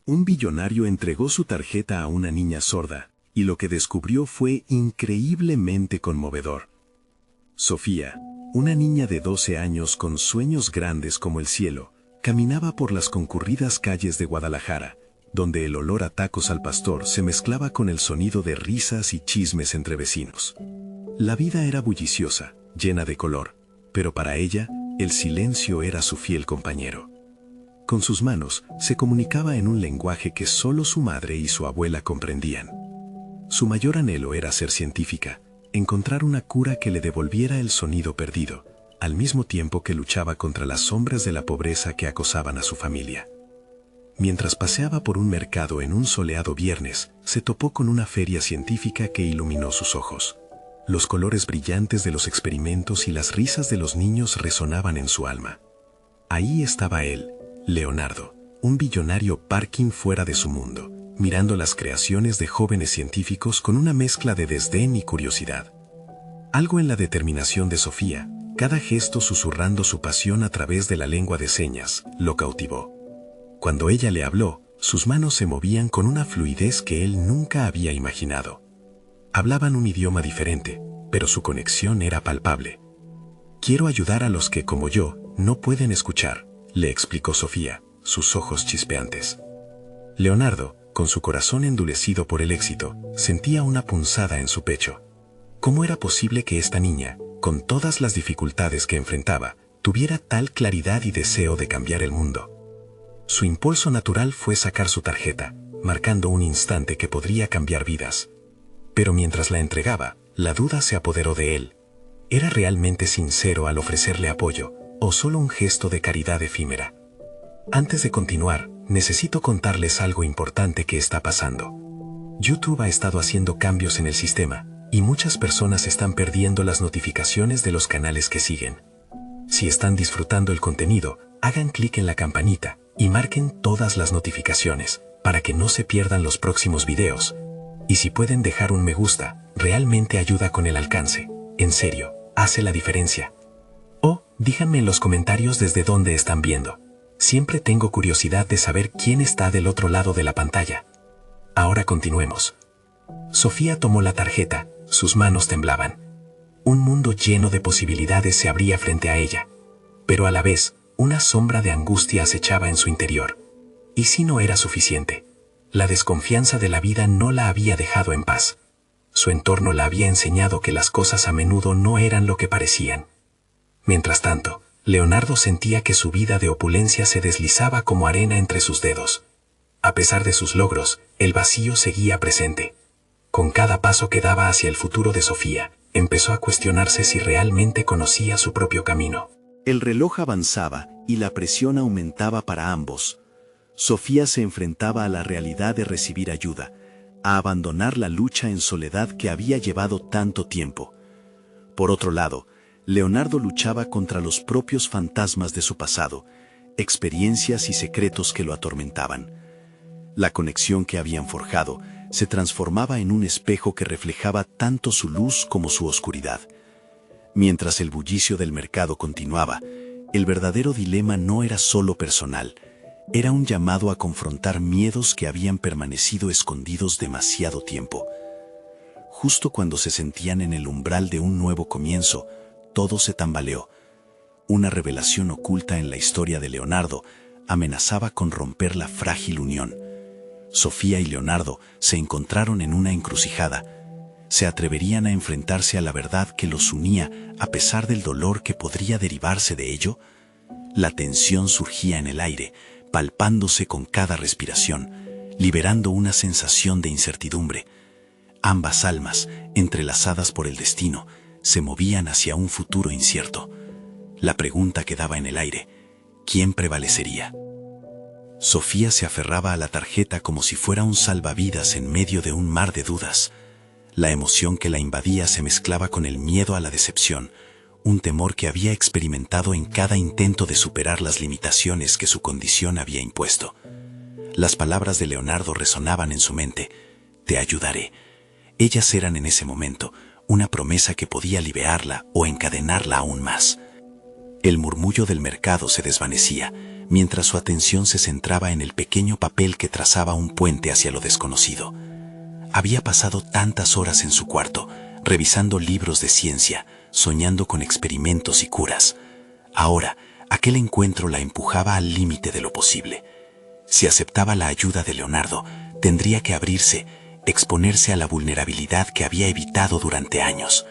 Un billonario entregó su tarjeta a una niña sorda, y lo que descubrió fue increíblemente conmovedor. Sofía, una niña de 12 años con sueños grandes como el cielo, caminaba por las concurridas calles de Guadalajara, donde el olor a tacos al pastor se mezclaba con el sonido de risas y chismes entre vecinos. La vida era bulliciosa, llena de color, pero para ella, el silencio era su fiel compañero. Con sus manos, se comunicaba en un lenguaje que solo su madre y su abuela comprendían. Su mayor anhelo era ser científica, encontrar una cura que le devolviera el sonido perdido, al mismo tiempo que luchaba contra las sombras de la pobreza que acosaban a su familia. Mientras paseaba por un mercado en un soleado viernes, se topó con una feria científica que iluminó sus ojos. Los colores brillantes de los experimentos y las risas de los niños resonaban en su alma. Ahí estaba él, Leonardo, un billonario parking fuera de su mundo, mirando las creaciones de jóvenes científicos con una mezcla de desdén y curiosidad. Algo en la determinación de Sofía, cada gesto susurrando su pasión a través de la lengua de señas, lo cautivó. Cuando ella le habló, sus manos se movían con una fluidez que él nunca había imaginado. Hablaban un idioma diferente, pero su conexión era palpable. «Quiero ayudar a los que, como yo, no pueden escuchar», le explicó Sofía, sus ojos chispeantes. Leonardo, con su corazón endurecido por el éxito, sentía una punzada en su pecho. ¿Cómo era posible que esta niña, con todas las dificultades que enfrentaba, tuviera tal claridad y deseo de cambiar el mundo? Su impulso natural fue sacar su tarjeta, marcando un instante que podría cambiar vidas. Pero mientras la entregaba, la duda se apoderó de él. ¿Era realmente sincero al ofrecerle apoyo, o solo un gesto de caridad efímera? Antes de continuar, necesito contarles algo importante que está pasando. YouTube ha estado haciendo cambios en el sistema, y muchas personas están perdiendo las notificaciones de los canales que siguen. Si están disfrutando el contenido, hagan clic en la campanita y marquen todas las notificaciones para que no se pierdan los próximos videos. Y si pueden dejar un me gusta, realmente ayuda con el alcance. En serio, hace la diferencia. O díganme en los comentarios desde dónde están viendo. Siempre tengo curiosidad de saber quién está del otro lado de la pantalla. Ahora continuemos. Sofía tomó la tarjeta, sus manos temblaban. Un mundo lleno de posibilidades se abría frente a ella, pero a la vez, una sombra de angustia acechaba en su interior. ¿Y si no era suficiente? La desconfianza de la vida no la había dejado en paz. Su entorno la había enseñado que las cosas a menudo no eran lo que parecían. Mientras tanto, Leonardo sentía que su vida de opulencia se deslizaba como arena entre sus dedos. A pesar de sus logros, el vacío seguía presente. Con cada paso que daba hacia el futuro de Sofía, empezó a cuestionarse si realmente conocía su propio camino. El reloj avanzaba y la presión aumentaba para ambos. Sofía se enfrentaba a la realidad de recibir ayuda, a abandonar la lucha en soledad que había llevado tanto tiempo. Por otro lado, Leonardo luchaba contra los propios fantasmas de su pasado, experiencias y secretos que lo atormentaban. La conexión que habían forjado se transformaba en un espejo que reflejaba tanto su luz como su oscuridad. Mientras el bullicio del mercado continuaba, el verdadero dilema no era solo personal, era un llamado a confrontar miedos que habían permanecido escondidos demasiado tiempo. Justo cuando se sentían en el umbral de un nuevo comienzo, todo se tambaleó. Una revelación oculta en la historia de Leonardo amenazaba con romper la frágil unión. Sofía y Leonardo se encontraron en una encrucijada. ¿Se atreverían a enfrentarse a la verdad que los unía a pesar del dolor que podría derivarse de ello? La tensión surgía en el aire, palpándose con cada respiración, liberando una sensación de incertidumbre. Ambas almas, entrelazadas por el destino, se movían hacia un futuro incierto. La pregunta quedaba en el aire: ¿quién prevalecería? Sofía se aferraba a la tarjeta como si fuera un salvavidas en medio de un mar de dudas. La emoción que la invadía se mezclaba con el miedo a la decepción, un temor que había experimentado en cada intento de superar las limitaciones que su condición había impuesto. Las palabras de Leonardo resonaban en su mente: «Te ayudaré». Ellas eran en ese momento una promesa que podía liberarla o encadenarla aún más. El murmullo del mercado se desvanecía, mientras su atención se centraba en el pequeño papel que trazaba un puente hacia lo desconocido. Había pasado tantas horas en su cuarto, revisando libros de ciencia, soñando con experimentos y curas. Ahora, aquel encuentro la empujaba al límite de lo posible. Si aceptaba la ayuda de Leonardo, tendría que abrirse, exponerse a la vulnerabilidad que había evitado durante años.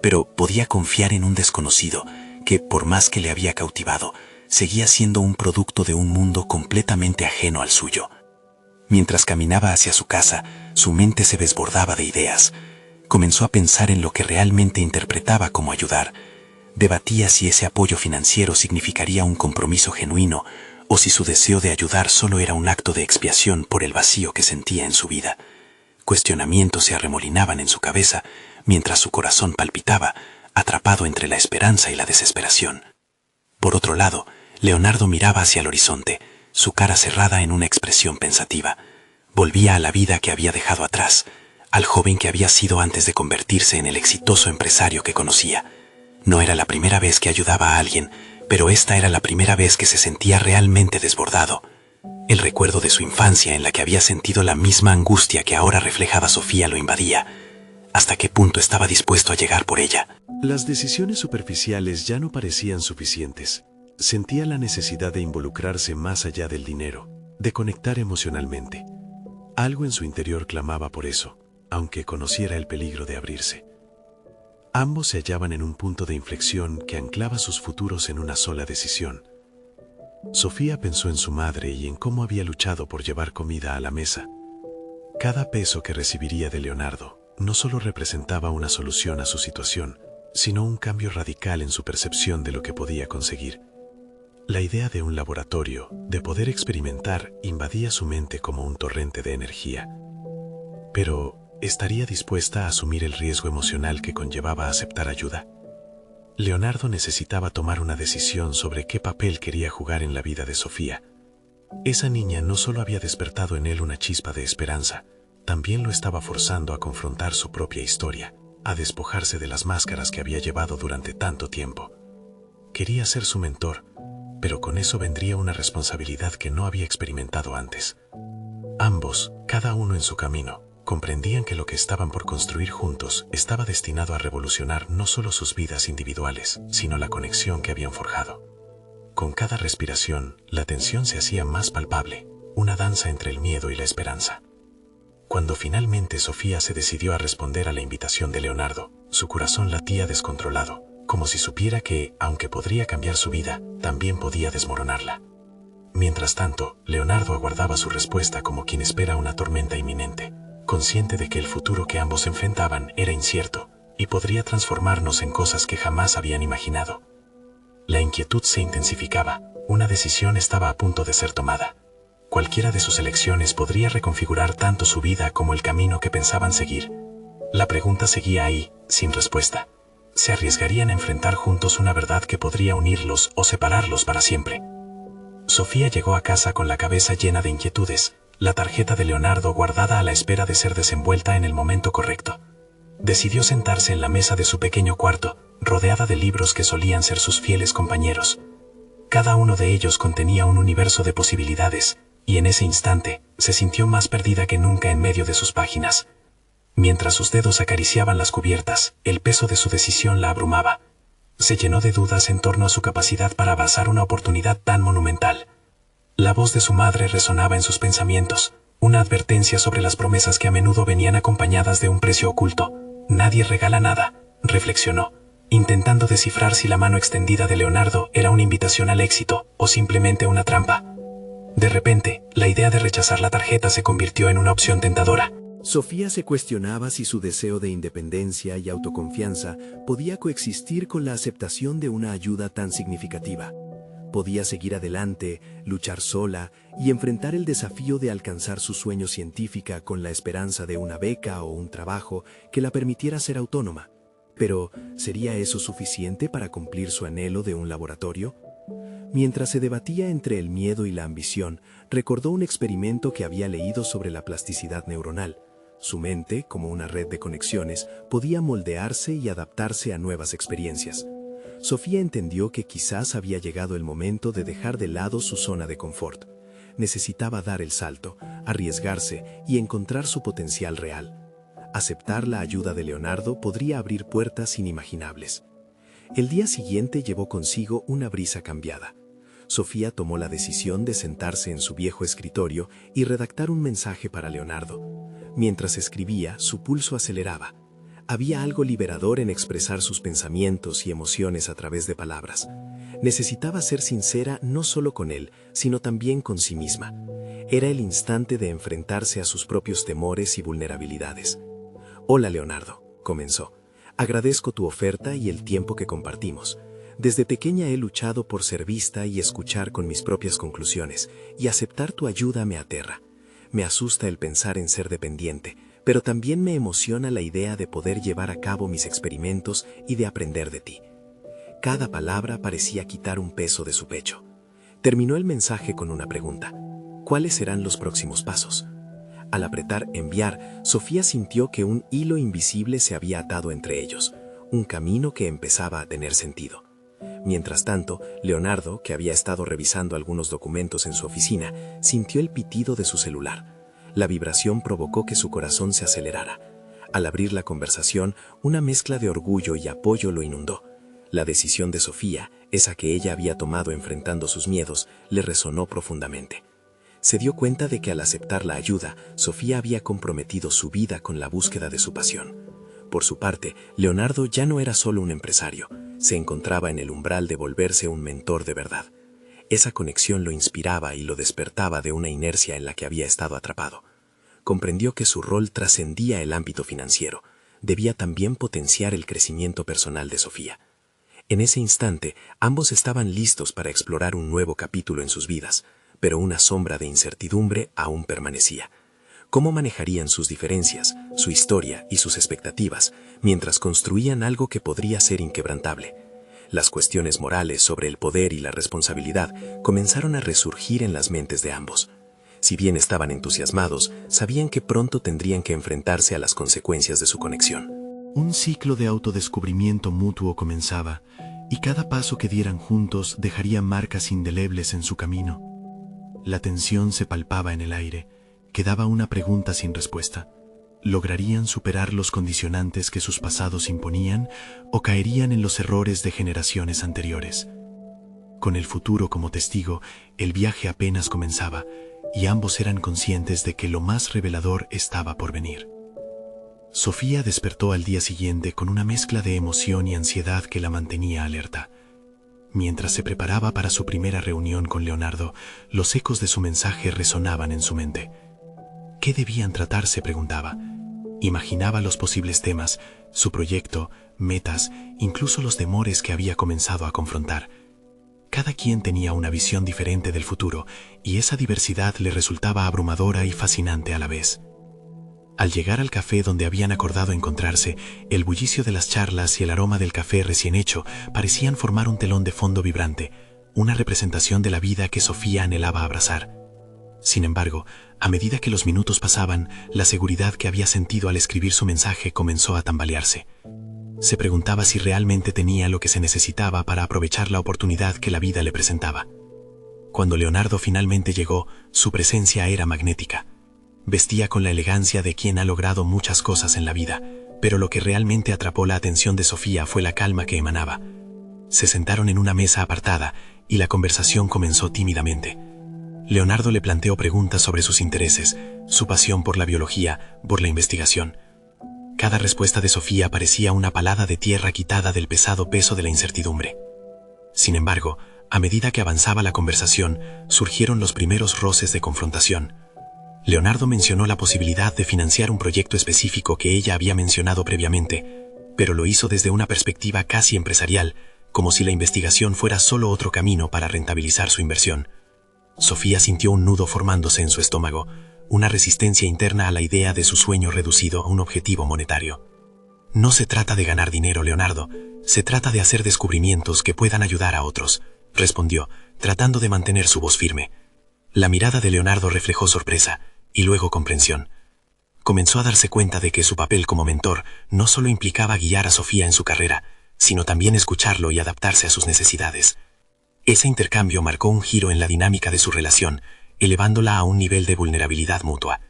Pero podía confiar en un desconocido que, por más que le había cautivado, seguía siendo un producto de un mundo completamente ajeno al suyo. Mientras caminaba hacia su casa, su mente se desbordaba de ideas. Comenzó a pensar en lo que realmente interpretaba como ayudar. Debatía si ese apoyo financiero significaría un compromiso genuino o si su deseo de ayudar solo era un acto de expiación por el vacío que sentía en su vida. Cuestionamientos se arremolinaban en su cabeza mientras su corazón palpitaba, atrapado entre la esperanza y la desesperación. Por otro lado, Leonardo miraba hacia el horizonte, su cara cerrada en una expresión pensativa. Volvía a la vida que había dejado atrás, al joven que había sido antes de convertirse en el exitoso empresario que conocía. No era la primera vez que ayudaba a alguien, pero esta era la primera vez que se sentía realmente desbordado. El recuerdo de su infancia en la que había sentido la misma angustia que ahora reflejaba Sofía lo invadía. ¿Hasta qué punto estaba dispuesto a llegar por ella? Las decisiones superficiales ya no parecían suficientes. Sentía la necesidad de involucrarse más allá del dinero, de conectar emocionalmente. Algo en su interior clamaba por eso, aunque conociera el peligro de abrirse. Ambos se hallaban en un punto de inflexión que anclaba sus futuros en una sola decisión. Sofía pensó en su madre y en cómo había luchado por llevar comida a la mesa. Cada peso que recibiría de Leonardo no solo representaba una solución a su situación, sino un cambio radical en su percepción de lo que podía conseguir. La idea de un laboratorio, de poder experimentar, invadía su mente como un torrente de energía. Pero, ¿estaría dispuesta a asumir el riesgo emocional que conllevaba aceptar ayuda? Leonardo necesitaba tomar una decisión sobre qué papel quería jugar en la vida de Sofía. Esa niña no solo había despertado en él una chispa de esperanza, también lo estaba forzando a confrontar su propia historia, a despojarse de las máscaras que había llevado durante tanto tiempo. Quería ser su mentor, pero con eso vendría una responsabilidad que no había experimentado antes. Ambos, cada uno en su camino, comprendían que lo que estaban por construir juntos estaba destinado a revolucionar no solo sus vidas individuales, sino la conexión que habían forjado. Con cada respiración, la tensión se hacía más palpable, una danza entre el miedo y la esperanza. Cuando finalmente Sofía se decidió a responder a la invitación de Leonardo, su corazón latía descontrolado, como si supiera que, aunque podría cambiar su vida, también podía desmoronarla. Mientras tanto, Leonardo aguardaba su respuesta como quien espera una tormenta inminente, consciente de que el futuro que ambos enfrentaban era incierto y podría transformarnos en cosas que jamás habían imaginado. La inquietud se intensificaba, una decisión estaba a punto de ser tomada. Cualquiera de sus elecciones podría reconfigurar tanto su vida como el camino que pensaban seguir. La pregunta seguía ahí, sin respuesta. ¿Se arriesgarían a enfrentar juntos una verdad que podría unirlos o separarlos para siempre? Sofía llegó a casa con la cabeza llena de inquietudes, la tarjeta de Leonardo guardada a la espera de ser desenvuelta en el momento correcto. Decidió sentarse en la mesa de su pequeño cuarto, rodeada de libros que solían ser sus fieles compañeros. Cada uno de ellos contenía un universo de posibilidades, y en ese instante se sintió más perdida que nunca en medio de sus páginas. Mientras sus dedos acariciaban las cubiertas, el peso de su decisión la abrumaba. Se llenó de dudas en torno a su capacidad para abrazar una oportunidad tan monumental. La voz de su madre resonaba en sus pensamientos, una advertencia sobre las promesas que a menudo venían acompañadas de un precio oculto. Nadie regala nada, reflexionó, intentando descifrar si la mano extendida de Leonardo era una invitación al éxito o simplemente una trampa. De repente, la idea de rechazar la tarjeta se convirtió en una opción tentadora. Sofía se cuestionaba si su deseo de independencia y autoconfianza podía coexistir con la aceptación de una ayuda tan significativa. Podía seguir adelante, luchar sola y enfrentar el desafío de alcanzar su sueño científica con la esperanza de una beca o un trabajo que la permitiera ser autónoma. Pero, ¿sería eso suficiente para cumplir su anhelo de un laboratorio? Mientras se debatía entre el miedo y la ambición, recordó un experimento que había leído sobre la plasticidad neuronal. Su mente, como una red de conexiones, podía moldearse y adaptarse a nuevas experiencias. Sofía entendió que quizás había llegado el momento de dejar de lado su zona de confort. Necesitaba dar el salto, arriesgarse y encontrar su potencial real. Aceptar la ayuda de Leonardo podría abrir puertas inimaginables. El día siguiente llevó consigo una brisa cambiada. Sofía tomó la decisión de sentarse en su viejo escritorio y redactar un mensaje para Leonardo. Mientras escribía, su pulso aceleraba. Había algo liberador en expresar sus pensamientos y emociones a través de palabras. Necesitaba ser sincera no solo con él, sino también con sí misma. Era el instante de enfrentarse a sus propios temores y vulnerabilidades. «Hola, Leonardo», comenzó. «Agradezco tu oferta y el tiempo que compartimos. Desde pequeña he luchado por ser vista y escuchar con mis propias conclusiones, y aceptar tu ayuda me aterra. Me asusta el pensar en ser dependiente, pero también me emociona la idea de poder llevar a cabo mis experimentos y de aprender de ti». Cada palabra parecía quitar un peso de su pecho. Terminó el mensaje con una pregunta. ¿Cuáles serán los próximos pasos? Al apretar enviar, Sofía sintió que un hilo invisible se había atado entre ellos, un camino que empezaba a tener sentido. Mientras tanto, Leonardo, que había estado revisando algunos documentos en su oficina, sintió el pitido de su celular. La vibración provocó que su corazón se acelerara. Al abrir la conversación, una mezcla de orgullo y apoyo lo inundó. La decisión de Sofía, esa que ella había tomado enfrentando sus miedos, le resonó profundamente. Se dio cuenta de que al aceptar la ayuda, Sofía había comprometido su vida con la búsqueda de su pasión. Por su parte, Leonardo ya no era solo un empresario, se encontraba en el umbral de volverse un mentor de verdad. Esa conexión lo inspiraba y lo despertaba de una inercia en la que había estado atrapado. Comprendió que su rol trascendía el ámbito financiero, debía también potenciar el crecimiento personal de Sofía. En ese instante, ambos estaban listos para explorar un nuevo capítulo en sus vidas, pero una sombra de incertidumbre aún permanecía. ¿Cómo manejarían sus diferencias, su historia y sus expectativas mientras construían algo que podría ser inquebrantable? Las cuestiones morales sobre el poder y la responsabilidad comenzaron a resurgir en las mentes de ambos. Si bien estaban entusiasmados, sabían que pronto tendrían que enfrentarse a las consecuencias de su conexión. Un ciclo de autodescubrimiento mutuo comenzaba, y cada paso que dieran juntos dejaría marcas indelebles en su camino. La tensión se palpaba en el aire, quedaba una pregunta sin respuesta. ¿Lograrían superar los condicionantes que sus pasados imponían o caerían en los errores de generaciones anteriores? Con el futuro como testigo, el viaje apenas comenzaba, y ambos eran conscientes de que lo más revelador estaba por venir. Sofía despertó al día siguiente con una mezcla de emoción y ansiedad que la mantenía alerta. Mientras se preparaba para su primera reunión con Leonardo, los ecos de su mensaje resonaban en su mente. ¿Qué debían tratar?, se preguntaba. Imaginaba los posibles temas, su proyecto, metas, incluso los temores que había comenzado a confrontar. Cada quien tenía una visión diferente del futuro, y esa diversidad le resultaba abrumadora y fascinante a la vez. Al llegar al café donde habían acordado encontrarse, el bullicio de las charlas y el aroma del café recién hecho parecían formar un telón de fondo vibrante, una representación de la vida que Sofía anhelaba abrazar. Sin embargo, a medida que los minutos pasaban, la seguridad que había sentido al escribir su mensaje comenzó a tambalearse. Se preguntaba si realmente tenía lo que se necesitaba para aprovechar la oportunidad que la vida le presentaba. Cuando Leonardo finalmente llegó, su presencia era magnética. Vestía con la elegancia de quien ha logrado muchas cosas en la vida, pero lo que realmente atrapó la atención de Sofía fue la calma que emanaba. Se sentaron en una mesa apartada y la conversación comenzó tímidamente. Leonardo le planteó preguntas sobre sus intereses, su pasión por la biología, por la investigación. Cada respuesta de Sofía parecía una palada de tierra quitada del pesado peso de la incertidumbre. Sin embargo, a medida que avanzaba la conversación, surgieron los primeros roces de confrontación. Leonardo mencionó la posibilidad de financiar un proyecto específico que ella había mencionado previamente, pero lo hizo desde una perspectiva casi empresarial, como si la investigación fuera solo otro camino para rentabilizar su inversión. Sofía sintió un nudo formándose en su estómago, una resistencia interna a la idea de su sueño reducido a un objetivo monetario. No se trata de ganar dinero, Leonardo, se trata de hacer descubrimientos que puedan ayudar a otros, respondió, tratando de mantener su voz firme. La mirada de Leonardo reflejó sorpresa y luego comprensión. Comenzó a darse cuenta de que su papel como mentor no solo implicaba guiar a Sofía en su carrera, sino también escucharlo y adaptarse a sus necesidades. Ese intercambio marcó un giro en la dinámica de su relación, elevándola a un nivel de vulnerabilidad mutua.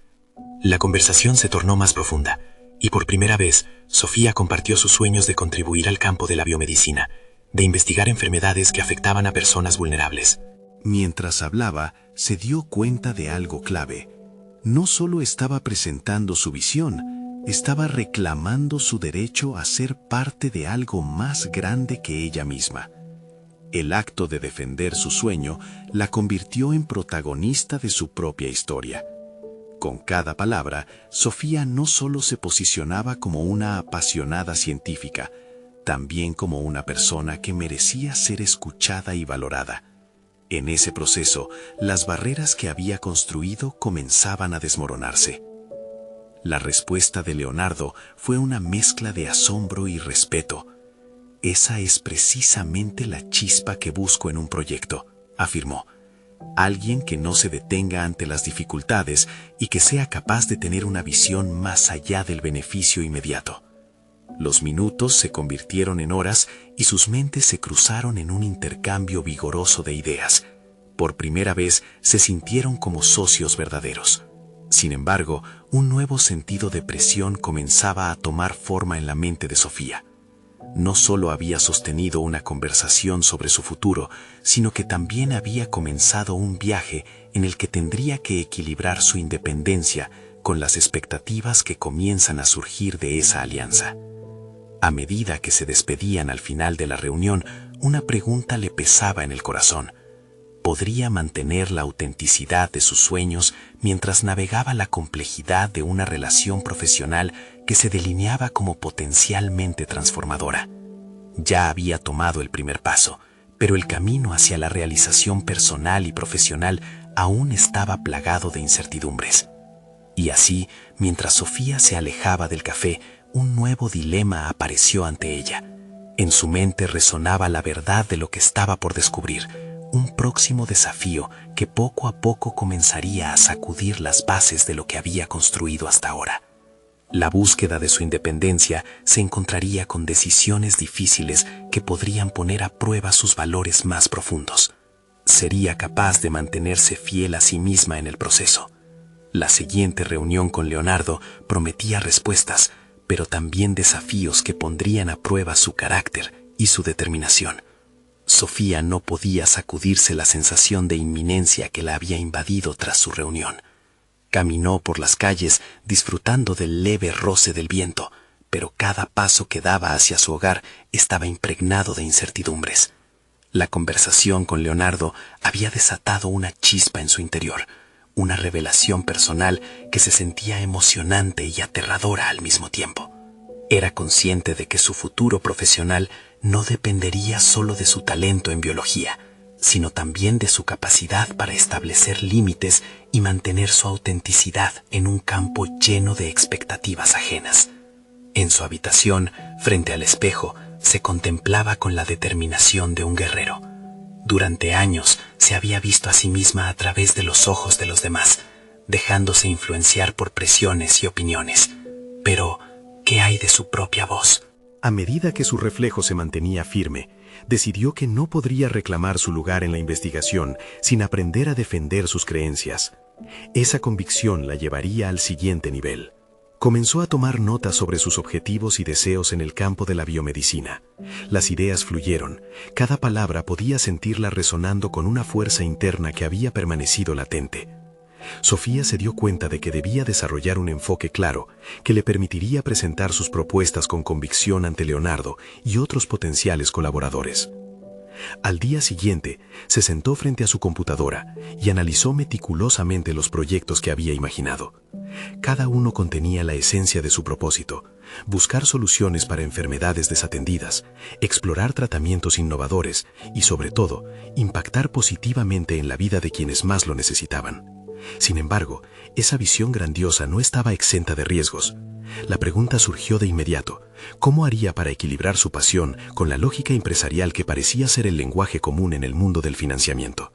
La conversación se tornó más profunda, y por primera vez, Sofía compartió sus sueños de contribuir al campo de la biomedicina, de investigar enfermedades que afectaban a personas vulnerables. Mientras hablaba, se dio cuenta de algo clave. No solo estaba presentando su visión, estaba reclamando su derecho a ser parte de algo más grande que ella misma. El acto de defender su sueño la convirtió en protagonista de su propia historia. Con cada palabra, Sofía no solo se posicionaba como una apasionada científica, también como una persona que merecía ser escuchada y valorada. En ese proceso, las barreras que había construido comenzaban a desmoronarse. La respuesta de Leonardo fue una mezcla de asombro y respeto. Esa es precisamente la chispa que busco en un proyecto, afirmó. Alguien que no se detenga ante las dificultades y que sea capaz de tener una visión más allá del beneficio inmediato. Los minutos se convirtieron en horas y sus mentes se cruzaron en un intercambio vigoroso de ideas. Por primera vez se sintieron como socios verdaderos. Sin embargo, un nuevo sentido de presión comenzaba a tomar forma en la mente de Sofía. No solo había sostenido una conversación sobre su futuro, sino que también había comenzado un viaje en el que tendría que equilibrar su independencia con las expectativas que comienzan a surgir de esa alianza. A medida que se despedían al final de la reunión, una pregunta le pesaba en el corazón. ¿Podría mantener la autenticidad de sus sueños mientras navegaba la complejidad de una relación profesional que se delineaba como potencialmente transformadora? Ya había tomado el primer paso, pero el camino hacia la realización personal y profesional aún estaba plagado de incertidumbres. Y así, mientras Sofía se alejaba del café, un nuevo dilema apareció ante ella. En su mente resonaba la verdad de lo que estaba por descubrir, un próximo desafío que poco a poco comenzaría a sacudir las bases de lo que había construido hasta ahora. La búsqueda de su independencia se encontraría con decisiones difíciles que podrían poner a prueba sus valores más profundos. Sería capaz de mantenerse fiel a sí misma en el proceso. La siguiente reunión con Leonardo prometía respuestas, pero también desafíos que pondrían a prueba su carácter y su determinación. Sofía no podía sacudirse la sensación de inminencia que la había invadido tras su reunión. Caminó por las calles disfrutando del leve roce del viento, pero cada paso que daba hacia su hogar estaba impregnado de incertidumbres. La conversación con Leonardo había desatado una chispa en su interior, una revelación personal que se sentía emocionante y aterradora al mismo tiempo. Era consciente de que su futuro profesional no dependería solo de su talento en biología, sino también de su capacidad para establecer límites y mantener su autenticidad en un campo lleno de expectativas ajenas. En su habitación, frente al espejo, se contemplaba con la determinación de un guerrero. Durante años se había visto a sí misma a través de los ojos de los demás, dejándose influenciar por presiones y opiniones. Pero, ¿qué hay de su propia voz? A medida que su reflejo se mantenía firme, decidió que no podría reclamar su lugar en la investigación sin aprender a defender sus creencias. Esa convicción la llevaría al siguiente nivel. Comenzó a tomar notas sobre sus objetivos y deseos en el campo de la biomedicina. Las ideas fluyeron, cada palabra podía sentirla resonando con una fuerza interna que había permanecido latente. Sofía se dio cuenta de que debía desarrollar un enfoque claro que le permitiría presentar sus propuestas con convicción ante Leonardo y otros potenciales colaboradores. Al día siguiente, se sentó frente a su computadora y analizó meticulosamente los proyectos que había imaginado. Cada uno contenía la esencia de su propósito: buscar soluciones para enfermedades desatendidas, explorar tratamientos innovadores y, sobre todo, impactar positivamente en la vida de quienes más lo necesitaban. Sin embargo, esa visión grandiosa no estaba exenta de riesgos. La pregunta surgió de inmediato: ¿cómo haría para equilibrar su pasión con la lógica empresarial que parecía ser el lenguaje común en el mundo del financiamiento?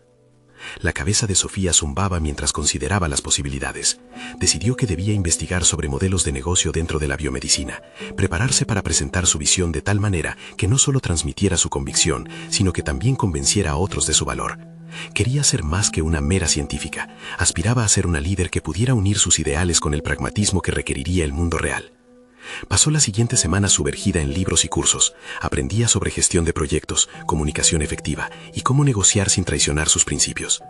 La cabeza de Sofía zumbaba mientras consideraba las posibilidades. Decidió que debía investigar sobre modelos de negocio dentro de la biomedicina, prepararse para presentar su visión de tal manera que no solo transmitiera su convicción, sino que también convenciera a otros de su valor. Quería ser más que una mera científica, aspiraba a ser una líder que pudiera unir sus ideales con el pragmatismo que requeriría el mundo real. Pasó la siguiente semana sumergida en libros y cursos. Aprendía sobre gestión de proyectos, comunicación efectiva y cómo negociar sin traicionar sus principios.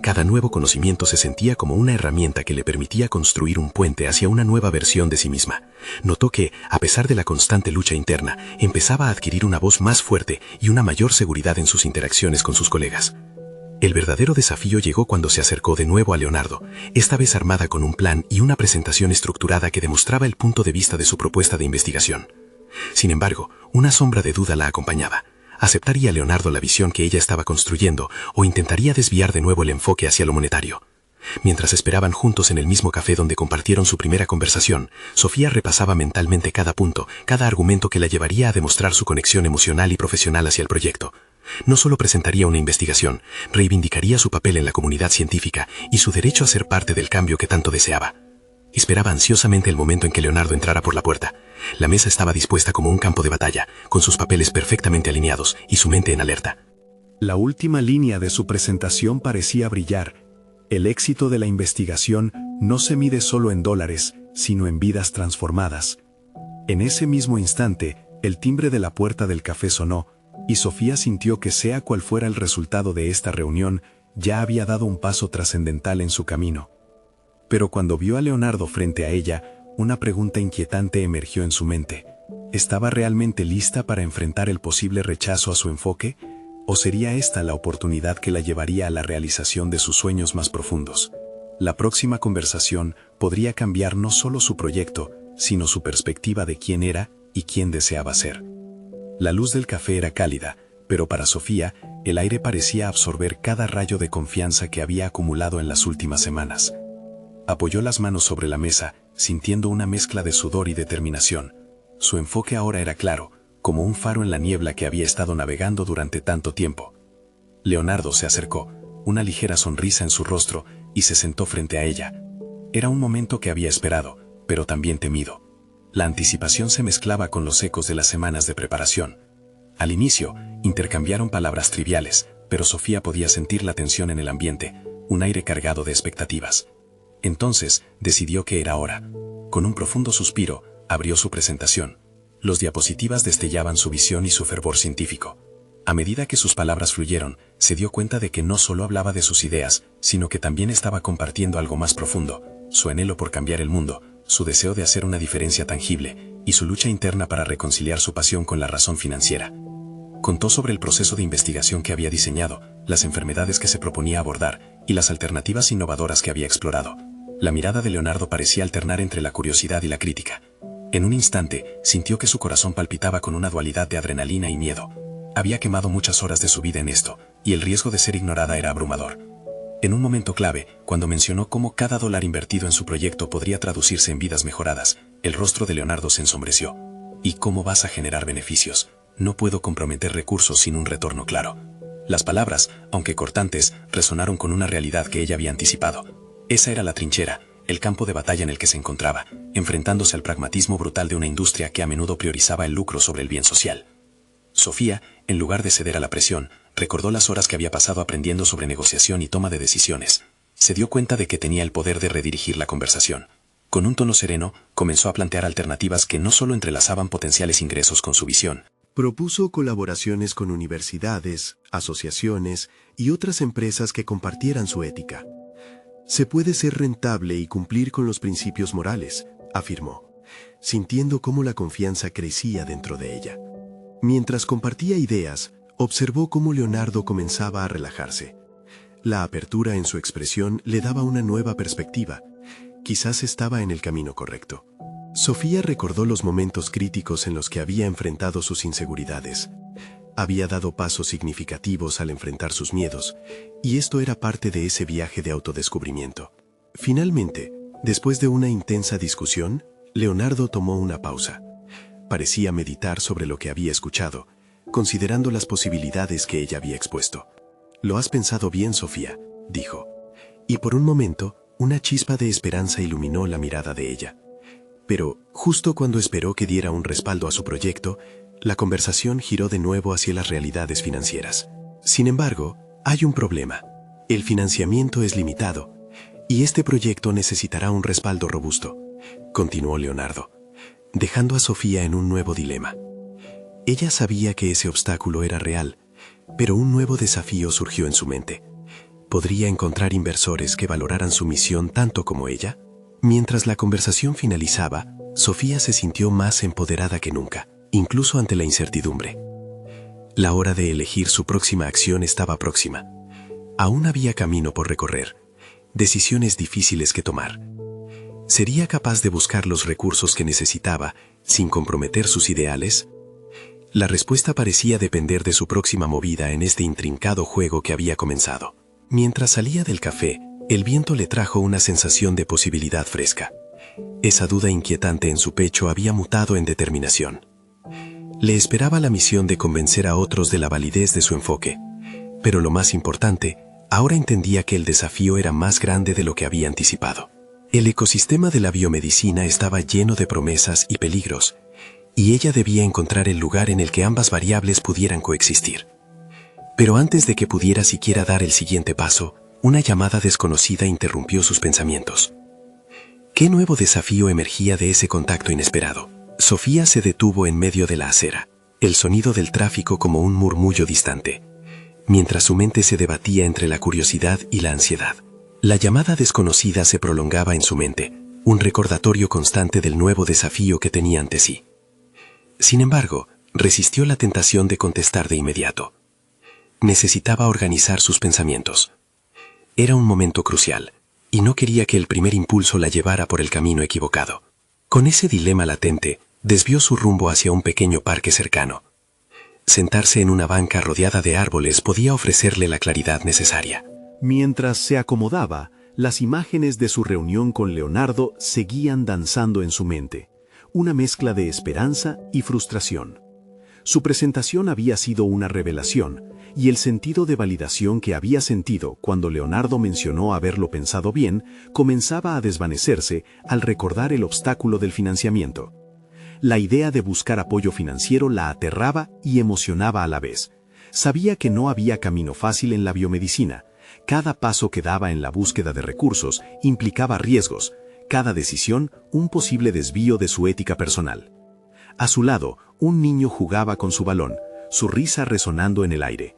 Cada nuevo conocimiento se sentía como una herramienta que le permitía construir un puente hacia una nueva versión de sí misma. Notó que, a pesar de la constante lucha interna, empezaba a adquirir una voz más fuerte y una mayor seguridad en sus interacciones con sus colegas. El verdadero desafío llegó cuando se acercó de nuevo a Leonardo, esta vez armada con un plan y una presentación estructurada que demostraba el punto de vista de su propuesta de investigación. Sin embargo, una sombra de duda la acompañaba. ¿Aceptaría Leonardo la visión que ella estaba construyendo o intentaría desviar de nuevo el enfoque hacia lo monetario? Mientras esperaban juntos en el mismo café donde compartieron su primera conversación, Sofía repasaba mentalmente cada punto, cada argumento que la llevaría a demostrar su conexión emocional y profesional hacia el proyecto. No solo presentaría una investigación, reivindicaría su papel en la comunidad científica y su derecho a ser parte del cambio que tanto deseaba. Esperaba ansiosamente el momento en que Leonardo entrara por la puerta. La mesa estaba dispuesta como un campo de batalla, con sus papeles perfectamente alineados y su mente en alerta. La última línea de su presentación parecía brillar. El éxito de la investigación no se mide solo en dólares, sino en vidas transformadas. En ese mismo instante, el timbre de la puerta del café sonó, y Sofía sintió que sea cual fuera el resultado de esta reunión, ya había dado un paso trascendental en su camino. Pero cuando vio a Leonardo frente a ella, una pregunta inquietante emergió en su mente. ¿Estaba realmente lista para enfrentar el posible rechazo a su enfoque? ¿O sería esta la oportunidad que la llevaría a la realización de sus sueños más profundos? La próxima conversación podría cambiar no solo su proyecto, sino su perspectiva de quién era y quién deseaba ser. La luz del café era cálida, pero para Sofía, el aire parecía absorber cada rayo de confianza que había acumulado en las últimas semanas. Apoyó las manos sobre la mesa, sintiendo una mezcla de sudor y determinación. Su enfoque ahora era claro, como un faro en la niebla que había estado navegando durante tanto tiempo. Leonardo se acercó, una ligera sonrisa en su rostro, y se sentó frente a ella. Era un momento que había esperado, pero también temido. La anticipación se mezclaba con los ecos de las semanas de preparación. Al inicio, intercambiaron palabras triviales, pero Sofía podía sentir la tensión en el ambiente, un aire cargado de expectativas. Entonces, decidió que era hora. Con un profundo suspiro, abrió su presentación. Los diapositivas destellaban su visión y su fervor científico. A medida que sus palabras fluyeron, se dio cuenta de que no solo hablaba de sus ideas, sino que también estaba compartiendo algo más profundo, su anhelo por cambiar el mundo, su deseo de hacer una diferencia tangible, y su lucha interna para reconciliar su pasión con la razón financiera. Contó sobre el proceso de investigación que había diseñado, las enfermedades que se proponía abordar, y las alternativas innovadoras que había explorado. La mirada de Leonardo parecía alternar entre la curiosidad y la crítica. En un instante, sintió que su corazón palpitaba con una dualidad de adrenalina y miedo. Había quemado muchas horas de su vida en esto, y el riesgo de ser ignorada era abrumador. En un momento clave, cuando mencionó cómo cada dólar invertido en su proyecto podría traducirse en vidas mejoradas, el rostro de Leonardo se ensombreció. ¿Y cómo vas a generar beneficios? No puedo comprometer recursos sin un retorno claro. Las palabras, aunque cortantes, resonaron con una realidad que ella había anticipado. Esa era la trinchera, el campo de batalla en el que se encontraba, enfrentándose al pragmatismo brutal de una industria que a menudo priorizaba el lucro sobre el bien social. Sofía, en lugar de ceder a la presión, recordó las horas que había pasado aprendiendo sobre negociación y toma de decisiones. Se dio cuenta de que tenía el poder de redirigir la conversación. Con un tono sereno, comenzó a plantear alternativas que no solo entrelazaban potenciales ingresos con su visión. Propuso colaboraciones con universidades, asociaciones y otras empresas que compartieran su ética. Se puede ser rentable y cumplir con los principios morales, afirmó, sintiendo cómo la confianza crecía dentro de ella. Mientras compartía ideas, observó cómo Leonardo comenzaba a relajarse. La apertura en su expresión le daba una nueva perspectiva. Quizás estaba en el camino correcto. Sofía recordó los momentos críticos en los que había enfrentado sus inseguridades. Había dado pasos significativos al enfrentar sus miedos, y esto era parte de ese viaje de autodescubrimiento. Finalmente, después de una intensa discusión, Leonardo tomó una pausa. Parecía meditar sobre lo que había escuchado, considerando las posibilidades que ella había expuesto. «Lo has pensado bien, Sofía», dijo, y por un momento una chispa de esperanza iluminó la mirada de ella. Pero, justo cuando esperó que diera un respaldo a su proyecto, la conversación giró de nuevo hacia las realidades financieras. Sin embargo, hay un problema. El financiamiento es limitado, y este proyecto necesitará un respaldo robusto, continuó Leonardo, dejando a Sofía en un nuevo dilema. Ella sabía que ese obstáculo era real, pero un nuevo desafío surgió en su mente. ¿Podría encontrar inversores que valoraran su misión tanto como ella? Mientras la conversación finalizaba, Sofía se sintió más empoderada que nunca, incluso ante la incertidumbre. La hora de elegir su próxima acción estaba próxima. Aún había camino por recorrer, decisiones difíciles que tomar. ¿Sería capaz de buscar los recursos que necesitaba sin comprometer sus ideales? La respuesta parecía depender de su próxima movida en este intrincado juego que había comenzado. Mientras salía del café, el viento le trajo una sensación de posibilidad fresca. Esa duda inquietante en su pecho había mutado en determinación. Le esperaba la misión de convencer a otros de la validez de su enfoque, pero lo más importante, ahora entendía que el desafío era más grande de lo que había anticipado. El ecosistema de la biomedicina estaba lleno de promesas y peligros, y ella debía encontrar el lugar en el que ambas variables pudieran coexistir. Pero antes de que pudiera siquiera dar el siguiente paso, una llamada desconocida interrumpió sus pensamientos. ¿Qué nuevo desafío emergía de ese contacto inesperado? Sofía se detuvo en medio de la acera, el sonido del tráfico como un murmullo distante, mientras su mente se debatía entre la curiosidad y la ansiedad. La llamada desconocida se prolongaba en su mente, un recordatorio constante del nuevo desafío que tenía ante sí. Sin embargo, resistió la tentación de contestar de inmediato. Necesitaba organizar sus pensamientos. Era un momento crucial, y no quería que el primer impulso la llevara por el camino equivocado. Con ese dilema latente, desvió su rumbo hacia un pequeño parque cercano. Sentarse en una banca rodeada de árboles podía ofrecerle la claridad necesaria. Mientras se acomodaba, las imágenes de su reunión con Leonardo seguían danzando en su mente, una mezcla de esperanza y frustración. Su presentación había sido una revelación, y el sentido de validación que había sentido cuando Leonardo mencionó haberlo pensado bien comenzaba a desvanecerse al recordar el obstáculo del financiamiento. La idea de buscar apoyo financiero la aterraba y emocionaba a la vez. Sabía que no había camino fácil en la biomedicina. Cada paso que daba en la búsqueda de recursos implicaba riesgos, cada decisión un posible desvío de su ética personal. A su lado, un niño jugaba con su balón, su risa resonando en el aire.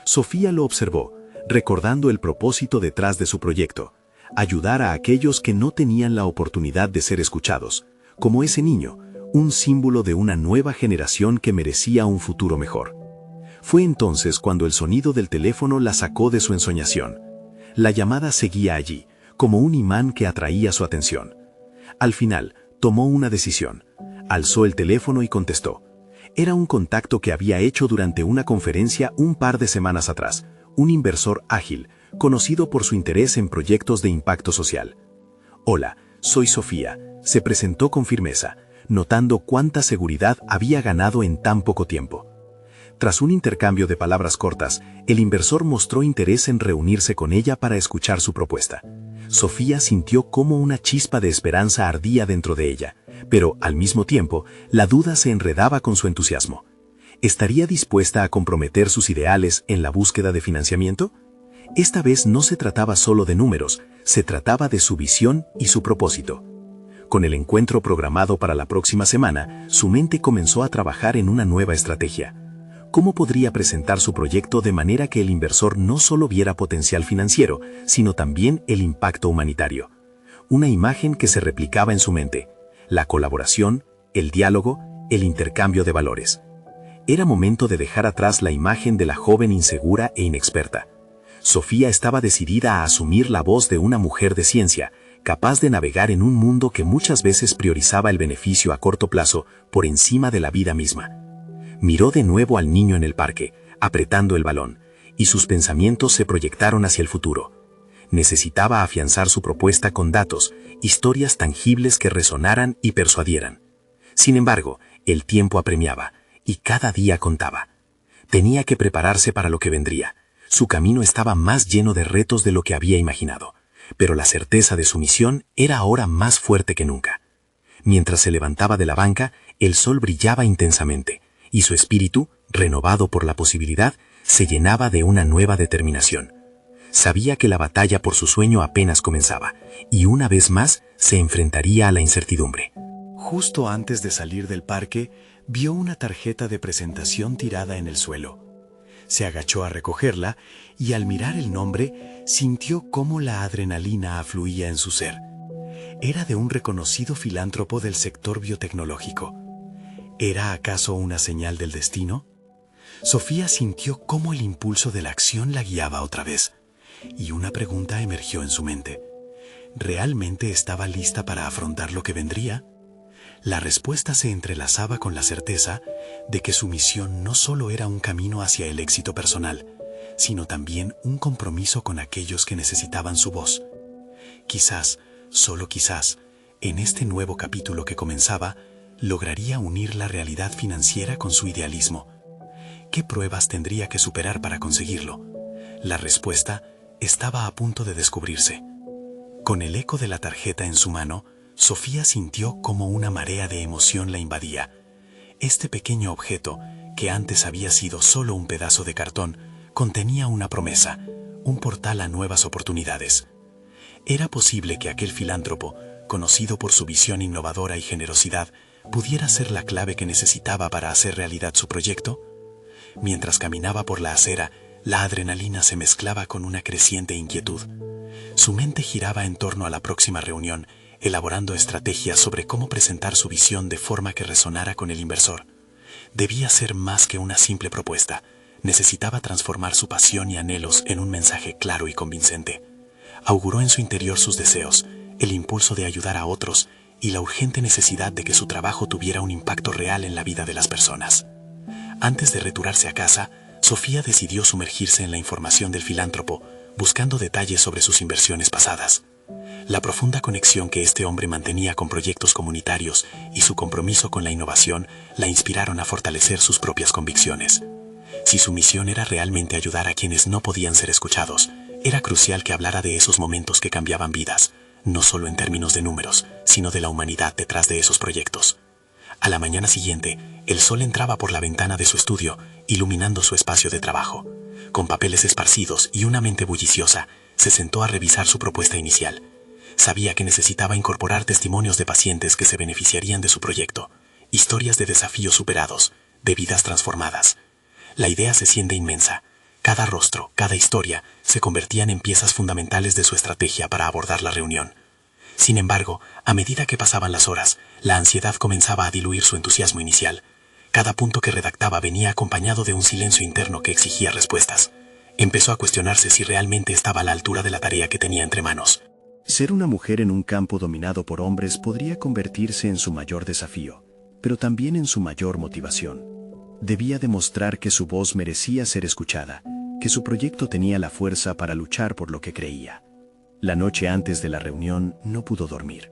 Sofía lo observó, recordando el propósito detrás de su proyecto: ayudar a aquellos que no tenían la oportunidad de ser escuchados, como ese niño, un símbolo de una nueva generación que merecía un futuro mejor. Fue entonces cuando el sonido del teléfono la sacó de su ensoñación. La llamada seguía allí, como un imán que atraía su atención. Al final, tomó una decisión. Alzó el teléfono y contestó. Era un contacto que había hecho durante una conferencia un par de semanas atrás, un inversor ágil, conocido por su interés en proyectos de impacto social. «Hola, soy Sofía», se presentó con firmeza, notando cuánta seguridad había ganado en tan poco tiempo. Tras un intercambio de palabras cortas, el inversor mostró interés en reunirse con ella para escuchar su propuesta. Sofía sintió cómo una chispa de esperanza ardía dentro de ella, pero, al mismo tiempo, la duda se enredaba con su entusiasmo. ¿Estaría dispuesta a comprometer sus ideales en la búsqueda de financiamiento? Esta vez no se trataba solo de números, se trataba de su visión y su propósito. Con el encuentro programado para la próxima semana, su mente comenzó a trabajar en una nueva estrategia. ¿Cómo podría presentar su proyecto de manera que el inversor no solo viera potencial financiero, sino también el impacto humanitario? Una imagen que se replicaba en su mente: la colaboración, el diálogo, el intercambio de valores. Era momento de dejar atrás la imagen de la joven insegura e inexperta. Sofía estaba decidida a asumir la voz de una mujer de ciencia, capaz de navegar en un mundo que muchas veces priorizaba el beneficio a corto plazo por encima de la vida misma. Miró de nuevo al niño en el parque, apretando el balón, y sus pensamientos se proyectaron hacia el futuro. Necesitaba afianzar su propuesta con datos, historias tangibles que resonaran y persuadieran. Sin embargo, el tiempo apremiaba, y cada día contaba. Tenía que prepararse para lo que vendría. Su camino estaba más lleno de retos de lo que había imaginado, pero la certeza de su misión era ahora más fuerte que nunca. Mientras se levantaba de la banca, el sol brillaba intensamente, y su espíritu, renovado por la posibilidad, se llenaba de una nueva determinación. Sabía que la batalla por su sueño apenas comenzaba, y una vez más se enfrentaría a la incertidumbre. Justo antes de salir del parque, vio una tarjeta de presentación tirada en el suelo. Se agachó a recogerla y al mirar el nombre, sintió cómo la adrenalina afluía en su ser. Era de un reconocido filántropo del sector biotecnológico. ¿Era acaso una señal del destino? Sofía sintió cómo el impulso de la acción la guiaba otra vez, y una pregunta emergió en su mente. ¿Realmente estaba lista para afrontar lo que vendría? La respuesta se entrelazaba con la certeza de que su misión no solo era un camino hacia el éxito personal, sino también un compromiso con aquellos que necesitaban su voz. Quizás, solo quizás, en este nuevo capítulo que comenzaba, lograría unir la realidad financiera con su idealismo. ¿Qué pruebas tendría que superar para conseguirlo? La respuesta estaba a punto de descubrirse. Con el eco de la tarjeta en su mano, Sofía sintió como una marea de emoción la invadía. Este pequeño objeto, que antes había sido solo un pedazo de cartón, contenía una promesa, un portal a nuevas oportunidades. ¿Era posible que aquel filántropo, conocido por su visión innovadora y generosidad, pudiera ser la clave que necesitaba para hacer realidad su proyecto? Mientras caminaba por la acera, la adrenalina se mezclaba con una creciente inquietud. Su mente giraba en torno a la próxima reunión, elaborando estrategias sobre cómo presentar su visión de forma que resonara con el inversor. Debía ser más que una simple propuesta. Necesitaba transformar su pasión y anhelos en un mensaje claro y convincente. Auguró en su interior sus deseos, el impulso de ayudar a otros y la urgente necesidad de que su trabajo tuviera un impacto real en la vida de las personas. Antes de retirarse a casa, Sofía decidió sumergirse en la información del filántropo, buscando detalles sobre sus inversiones pasadas. La profunda conexión que este hombre mantenía con proyectos comunitarios y su compromiso con la innovación la inspiraron a fortalecer sus propias convicciones. Si su misión era realmente ayudar a quienes no podían ser escuchados, era crucial que hablara de esos momentos que cambiaban vidas, no solo en términos de números, sino de la humanidad detrás de esos proyectos. A la mañana siguiente, el sol entraba por la ventana de su estudio, iluminando su espacio de trabajo. Con papeles esparcidos y una mente bulliciosa, se sentó a revisar su propuesta inicial. Sabía que necesitaba incorporar testimonios de pacientes que se beneficiarían de su proyecto, historias de desafíos superados, de vidas transformadas. La idea se siente inmensa. Cada rostro, cada historia, se convertían en piezas fundamentales de su estrategia para abordar la reunión. Sin embargo, a medida que pasaban las horas, la ansiedad comenzaba a diluir su entusiasmo inicial. Cada punto que redactaba venía acompañado de un silencio interno que exigía respuestas. Empezó a cuestionarse si realmente estaba a la altura de la tarea que tenía entre manos. Ser una mujer en un campo dominado por hombres podría convertirse en su mayor desafío, pero también en su mayor motivación. Debía demostrar que su voz merecía ser escuchada, que su proyecto tenía la fuerza para luchar por lo que creía. La noche antes de la reunión no pudo dormir.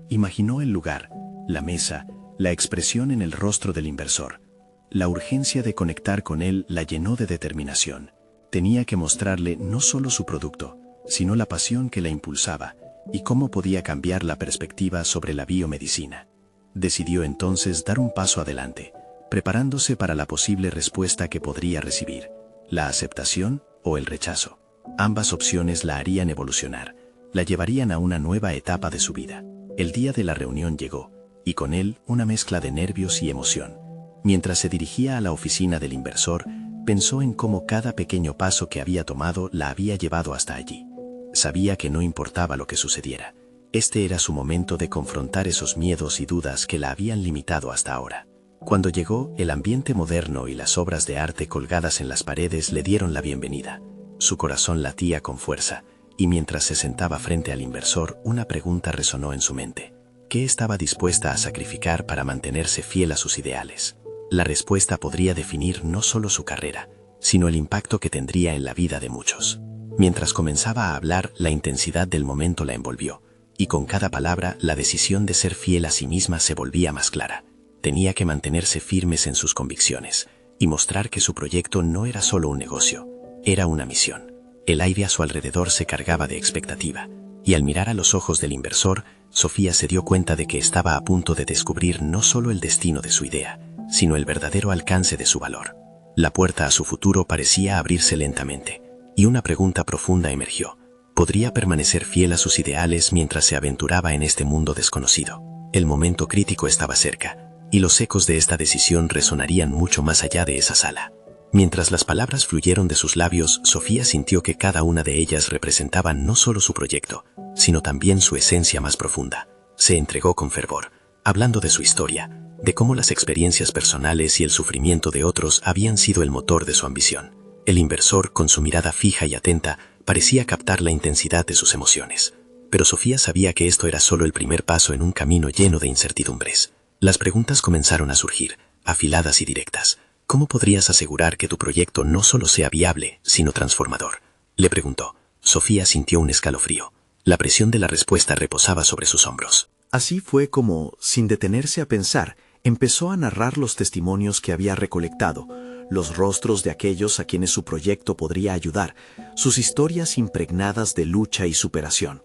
Imaginó el lugar, la mesa, la expresión en el rostro del inversor. La urgencia de conectar con él la llenó de determinación. Tenía que mostrarle no solo su producto, sino la pasión que la impulsaba y cómo podía cambiar la perspectiva sobre la biomedicina. Decidió entonces dar un paso adelante, preparándose para la posible respuesta que podría recibir, la aceptación o el rechazo. Ambas opciones la harían evolucionar, la llevarían a una nueva etapa de su vida. El día de la reunión llegó, y con él una mezcla de nervios y emoción. Mientras se dirigía a la oficina del inversor, pensó en cómo cada pequeño paso que había tomado la había llevado hasta allí. Sabía que no importaba lo que sucediera. Este era su momento de confrontar esos miedos y dudas que la habían limitado hasta ahora. Cuando llegó, el ambiente moderno y las obras de arte colgadas en las paredes le dieron la bienvenida. Su corazón latía con fuerza, y mientras se sentaba frente al inversor, una pregunta resonó en su mente. ¿Qué estaba dispuesta a sacrificar para mantenerse fiel a sus ideales? La respuesta podría definir no solo su carrera, sino el impacto que tendría en la vida de muchos. Mientras comenzaba a hablar, la intensidad del momento la envolvió, y con cada palabra la decisión de ser fiel a sí misma se volvía más clara. Tenía que mantenerse firmes en sus convicciones y mostrar que su proyecto no era solo un negocio, Era una misión. El aire a su alrededor se cargaba de expectativa, y al mirar a los ojos del inversor, Sofía se dio cuenta de que estaba a punto de descubrir no solo el destino de su idea, sino el verdadero alcance de su valor. La puerta a su futuro parecía abrirse lentamente, y una pregunta profunda emergió. ¿Podría permanecer fiel a sus ideales mientras se aventuraba en este mundo desconocido? El momento crítico estaba cerca, y los ecos de esta decisión resonarían mucho más allá de esa sala. Mientras las palabras fluyeron de sus labios, Sofía sintió que cada una de ellas representaba no solo su proyecto, sino también su esencia más profunda. Se entregó con fervor, hablando de su historia, de cómo las experiencias personales y el sufrimiento de otros habían sido el motor de su ambición. El inversor, con su mirada fija y atenta, parecía captar la intensidad de sus emociones. Pero Sofía sabía que esto era solo el primer paso en un camino lleno de incertidumbres. Las preguntas comenzaron a surgir, afiladas y directas. ¿Cómo podrías asegurar que tu proyecto no solo sea viable, sino transformador? Le preguntó. Sofía sintió un escalofrío. La presión de la respuesta reposaba sobre sus hombros. Así fue como, sin detenerse a pensar, empezó a narrar los testimonios que había recolectado, los rostros de aquellos a quienes su proyecto podría ayudar, sus historias impregnadas de lucha y superación.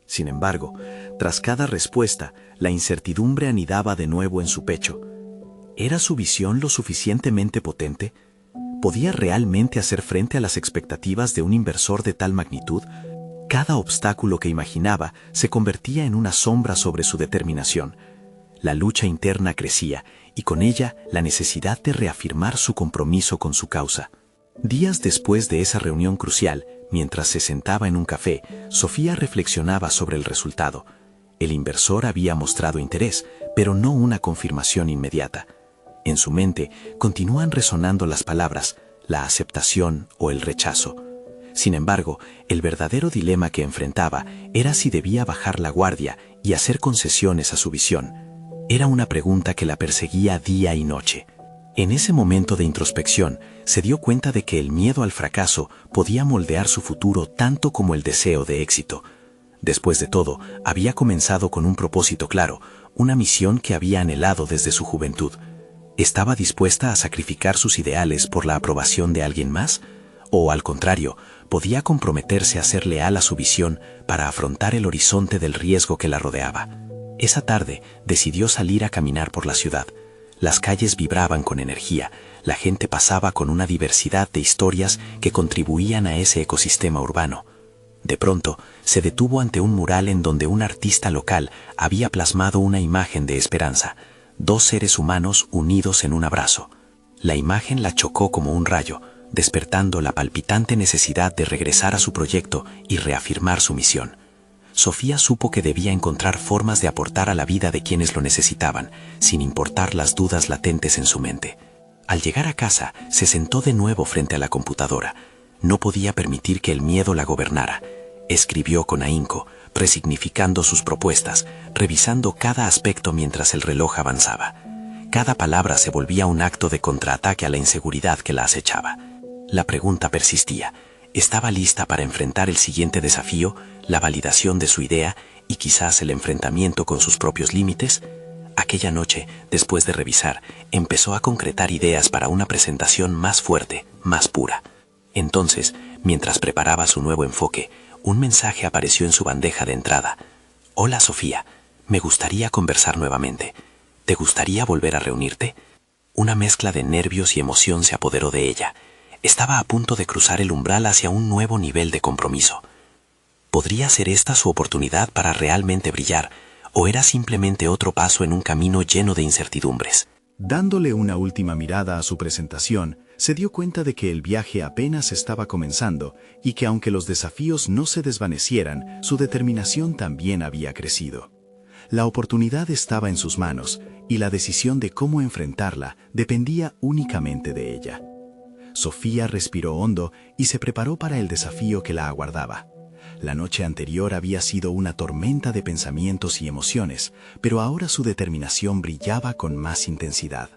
Sin embargo, tras cada respuesta, la incertidumbre anidaba de nuevo en su pecho. ¿Era su visión lo suficientemente potente? ¿Podía realmente hacer frente a las expectativas de un inversor de tal magnitud? Cada obstáculo que imaginaba se convertía en una sombra sobre su determinación. La lucha interna crecía, y con ella la necesidad de reafirmar su compromiso con su causa. Días después de esa reunión crucial, mientras se sentaba en un café, Sofía reflexionaba sobre el resultado. El inversor había mostrado interés, pero no una confirmación inmediata. En su mente continúan resonando las palabras, la aceptación o el rechazo. Sin embargo, el verdadero dilema que enfrentaba era si debía bajar la guardia y hacer concesiones a su visión. Era una pregunta que la perseguía día y noche. En ese momento de introspección, se dio cuenta de que el miedo al fracaso podía moldear su futuro tanto como el deseo de éxito. Después de todo, había comenzado con un propósito claro, una misión que había anhelado desde su juventud. ¿Estaba dispuesta a sacrificar sus ideales por la aprobación de alguien más? ¿O, al contrario, podía comprometerse a ser leal a su visión para afrontar el horizonte del riesgo que la rodeaba? Esa tarde decidió salir a caminar por la ciudad. Las calles vibraban con energía, la gente pasaba con una diversidad de historias que contribuían a ese ecosistema urbano. De pronto, se detuvo ante un mural en donde un artista local había plasmado una imagen de esperanza. Dos seres humanos unidos en un abrazo. La imagen la chocó como un rayo, despertando la palpitante necesidad de regresar a su proyecto y reafirmar su misión. Sofía supo que debía encontrar formas de aportar a la vida de quienes lo necesitaban, sin importar las dudas latentes en su mente. Al llegar a casa, se sentó de nuevo frente a la computadora. No podía permitir que el miedo la gobernara. Escribió con ahínco, resignificando sus propuestas, revisando cada aspecto mientras el reloj avanzaba. Cada palabra se volvía un acto de contraataque a la inseguridad que la acechaba. La pregunta persistía. ¿Estaba lista para enfrentar el siguiente desafío, la validación de su idea y quizás el enfrentamiento con sus propios límites? Aquella noche, después de revisar, empezó a concretar ideas para una presentación más fuerte, más pura. Entonces, mientras preparaba su nuevo enfoque, un mensaje apareció en su bandeja de entrada. «Hola, Sofía, me gustaría conversar nuevamente. ¿Te gustaría volver a reunirte?» Una mezcla de nervios y emoción se apoderó de ella. Estaba a punto de cruzar el umbral hacia un nuevo nivel de compromiso. ¿Podría ser esta su oportunidad para realmente brillar, o era simplemente otro paso en un camino lleno de incertidumbres? Dándole una última mirada a su presentación, se dio cuenta de que el viaje apenas estaba comenzando y que aunque los desafíos no se desvanecieran, su determinación también había crecido. La oportunidad estaba en sus manos y la decisión de cómo enfrentarla dependía únicamente de ella. Sofía respiró hondo y se preparó para el desafío que la aguardaba. La noche anterior había sido una tormenta de pensamientos y emociones, pero ahora su determinación brillaba con más intensidad.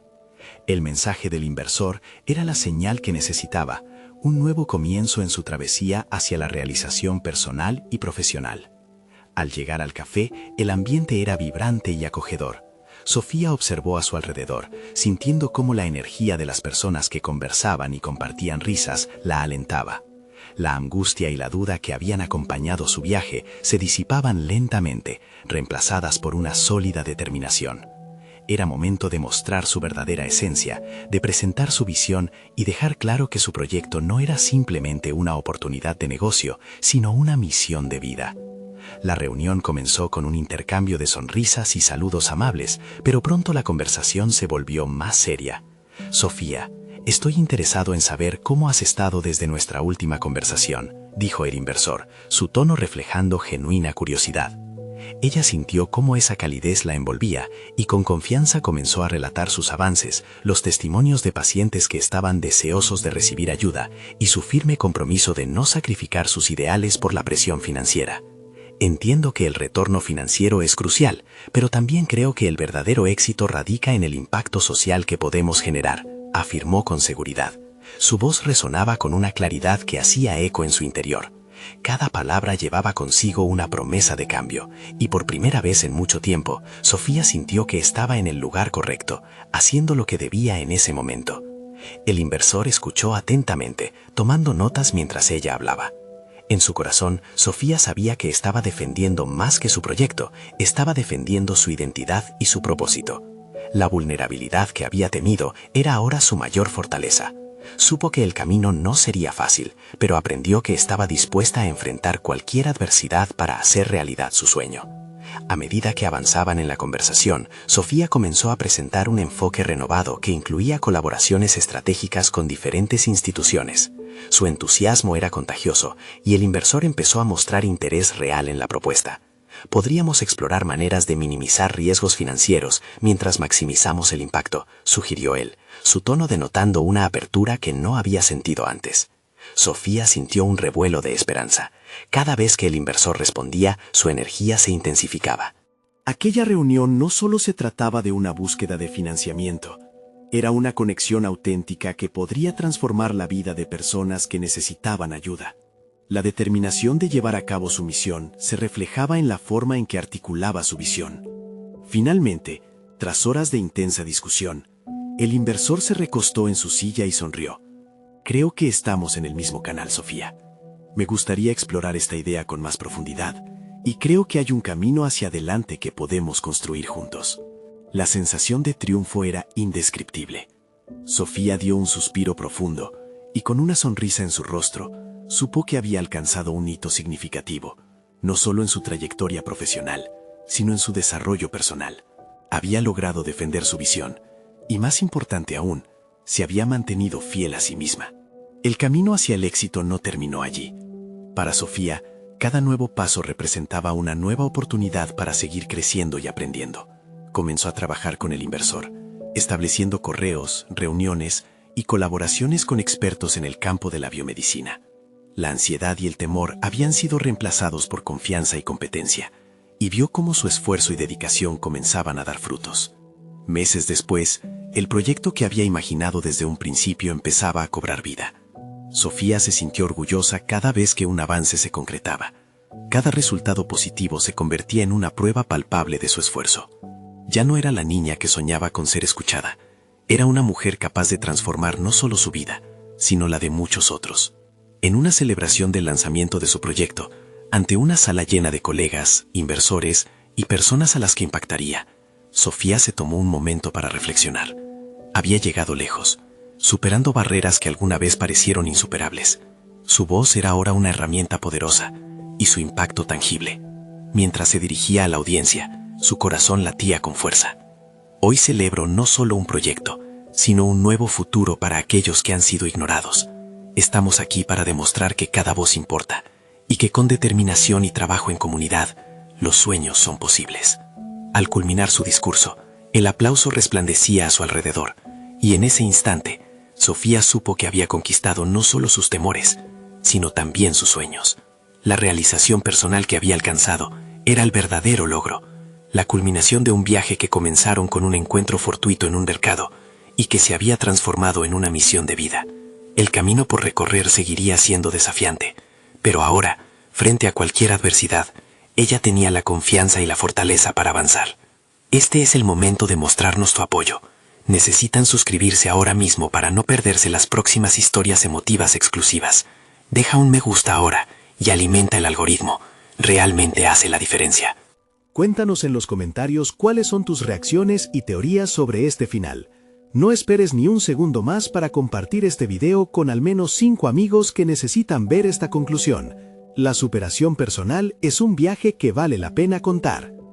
El mensaje del inversor era la señal que necesitaba, un nuevo comienzo en su travesía hacia la realización personal y profesional. Al llegar al café, el ambiente era vibrante y acogedor. Sofía observó a su alrededor, sintiendo cómo la energía de las personas que conversaban y compartían risas la alentaba. La angustia y la duda que habían acompañado su viaje se disipaban lentamente, reemplazadas por una sólida determinación. Era momento de mostrar su verdadera esencia, de presentar su visión y dejar claro que su proyecto no era simplemente una oportunidad de negocio, sino una misión de vida. La reunión comenzó con un intercambio de sonrisas y saludos amables, pero pronto la conversación se volvió más seria. Sofía, estoy interesado en saber cómo has estado desde nuestra última conversación, dijo el inversor, su tono reflejando genuina curiosidad. Ella sintió cómo esa calidez la envolvía y con confianza comenzó a relatar sus avances, los testimonios de pacientes que estaban deseosos de recibir ayuda y su firme compromiso de no sacrificar sus ideales por la presión financiera. Entiendo que el retorno financiero es crucial, pero también creo que el verdadero éxito radica en el impacto social que podemos generar, afirmó con seguridad. Su voz resonaba con una claridad que hacía eco en su interior. Cada palabra llevaba consigo una promesa de cambio, y por primera vez en mucho tiempo, Sofía sintió que estaba en el lugar correcto, haciendo lo que debía en ese momento. El inversor escuchó atentamente, tomando notas mientras ella hablaba. En su corazón, Sofía sabía que estaba defendiendo más que su proyecto, estaba defendiendo su identidad y su propósito. La vulnerabilidad que había tenido era ahora su mayor fortaleza. Supo que el camino no sería fácil, pero aprendió que estaba dispuesta a enfrentar cualquier adversidad para hacer realidad su sueño. A medida que avanzaban en la conversación, Sofía comenzó a presentar un enfoque renovado que incluía colaboraciones estratégicas con diferentes instituciones. Su entusiasmo era contagioso y el inversor empezó a mostrar interés real en la propuesta. Podríamos explorar maneras de minimizar riesgos financieros mientras maximizamos el impacto, sugirió él, su tono denotando una apertura que no había sentido antes. Sofía sintió un revuelo de esperanza. Cada vez que el inversor respondía, su energía se intensificaba. Aquella reunión no solo se trataba de una búsqueda de financiamiento, era una conexión auténtica que podría transformar la vida de personas que necesitaban ayuda. La determinación de llevar a cabo su misión se reflejaba en la forma en que articulaba su visión. Finalmente, tras horas de intensa discusión, el inversor se recostó en su silla y sonrió. Creo que estamos en el mismo canal, Sofía. Me gustaría explorar esta idea con más profundidad, y creo que hay un camino hacia adelante que podemos construir juntos. La sensación de triunfo era indescriptible. Sofía dio un suspiro profundo, y con una sonrisa en su rostro, supo que había alcanzado un hito significativo, no solo en su trayectoria profesional, sino en su desarrollo personal. Había logrado defender su visión, y más importante aún, se había mantenido fiel a sí misma. El camino hacia el éxito no terminó allí. Para Sofía, cada nuevo paso representaba una nueva oportunidad para seguir creciendo y aprendiendo. Comenzó a trabajar con el inversor, estableciendo correos, reuniones y colaboraciones con expertos en el campo de la biomedicina. La ansiedad y el temor habían sido reemplazados por confianza y competencia, y vio cómo su esfuerzo y dedicación comenzaban a dar frutos. Meses después, el proyecto que había imaginado desde un principio empezaba a cobrar vida. Sofía se sintió orgullosa cada vez que un avance se concretaba. Cada resultado positivo se convertía en una prueba palpable de su esfuerzo. Ya no era la niña que soñaba con ser escuchada. Era una mujer capaz de transformar no solo su vida, sino la de muchos otros. En una celebración del lanzamiento de su proyecto, ante una sala llena de colegas, inversores y personas a las que impactaría, Sofía se tomó un momento para reflexionar. Había llegado lejos, superando barreras que alguna vez parecieron insuperables. Su voz era ahora una herramienta poderosa y su impacto tangible. Mientras se dirigía a la audiencia, su corazón latía con fuerza. Hoy celebro no solo un proyecto, sino un nuevo futuro para aquellos que han sido ignorados. Estamos aquí para demostrar que cada voz importa y que con determinación y trabajo en comunidad, los sueños son posibles. Al culminar su discurso, el aplauso resplandecía a su alrededor, y en ese instante, Sofía supo que había conquistado no solo sus temores, sino también sus sueños. La realización personal que había alcanzado era el verdadero logro, la culminación de un viaje que comenzaron con un encuentro fortuito en un mercado y que se había transformado en una misión de vida. El camino por recorrer seguiría siendo desafiante, pero ahora, frente a cualquier adversidad, ella tenía la confianza y la fortaleza para avanzar. Este es el momento de mostrarnos tu apoyo. Necesitan suscribirse ahora mismo para no perderse las próximas historias emotivas exclusivas. Deja un me gusta ahora y alimenta el algoritmo. Realmente hace la diferencia. Cuéntanos en los comentarios cuáles son tus reacciones y teorías sobre este final. No esperes ni un segundo más para compartir este video con al menos 5 amigos que necesitan ver esta conclusión. La superación personal es un viaje que vale la pena contar.